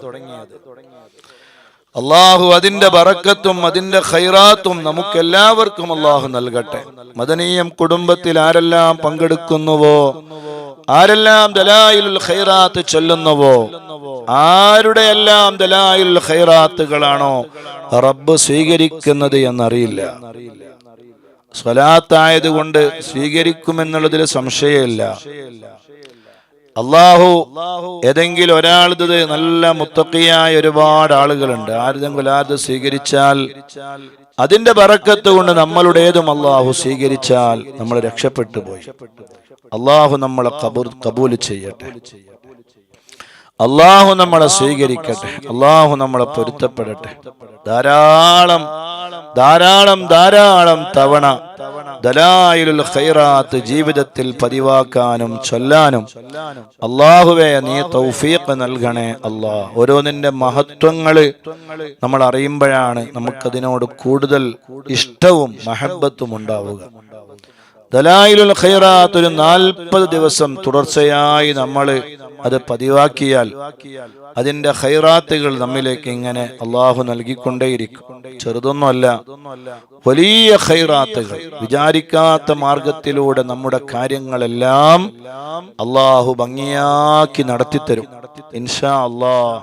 അള്ളാഹു അതിന്റെ ബറക്കത്തും അതിന്റെ ഖൈറാത്തും നമുക്കെല്ലാവർക്കും അള്ളാഹു നൽകട്ടെ. മദനീയം കുടുംബത്തിൽ ആരെല്ലാം പങ്കെടുക്കുന്നുവോ, ആരെല്ലാം ദലായിലുൽ ഖൈറാത്ത് ചൊല്ലുന്നുവോ, ആരുടെയെല്ലാം ദലായിലുൽ ഖൈറാത്തുകളാണോ റബ്ബ് സ്വീകരിക്കുന്നത് എന്നറിയില്ല. സ്വലാത്തായത് കൊണ്ട് സ്വീകരിക്കുമെന്നുള്ളതിൽ സംശയമില്ല. അള്ളാഹു ഏതെങ്കിലും ഒരാളത് നല്ല മുത്തഖിയായ ഒരുപാട് ആളുകളുണ്ട്. ആരെങ്കിലും അത് സ്വീകരിച്ചാൽ അതിന്റെ ബറക്കത്ത് കൊണ്ട് നമ്മളുടേതും അള്ളാഹു സ്വീകരിച്ചാൽ നമ്മൾ രക്ഷപ്പെട്ടു പോയി. അള്ളാഹു നമ്മളെ കബൂൽ ചെയ്യട്ടെ. അള്ളാഹു നമ്മളെ സ്വീകരിക്കട്ടെ. അള്ളാഹു നമ്മളെ പൊരുത്തപ്പെടട്ടെ. ധാരാളം ധാരാളം ധാരാളം തവണ ദലായിലുൽ ഖൈറാത്ത് ജീവിതത്തിൽ പതിവാക്കാനും ചൊല്ലാനും അള്ളാഹുവേ നീ തൗഫീഖ് നൽകണേ അല്ലാഹ്. ഓരോന്നിന്റെ മഹത്വങ്ങള് നമ്മൾ അറിയുമ്പോഴാണ് നമുക്കതിനോട് കൂടുതൽ ഇഷ്ടവും മഹബത്തും ഉണ്ടാവുക. ദലായിലുൽ ഖൈറാത്ത് ഒരു 40 ദിവസം തുടർച്ചയായി നമ്മൾ അത് പതിവാക്കിയാൽ അതിന്റെ ഖൈറാത്തുകൾ നമ്മിലേക്ക് ഇങ്ങനെ അള്ളാഹു നൽകിക്കൊണ്ടേയിരിക്കും. ചെറുതൊന്നുമല്ല, വലിയ ഖൈറാത്തുകൾ. വിചാരിക്കാത്ത മാർഗത്തിലൂടെ നമ്മുടെ കാര്യങ്ങളെല്ലാം അള്ളാഹു ഭംഗിയാക്കി നടത്തിത്തരും ഇൻഷാ അല്ലാഹ്.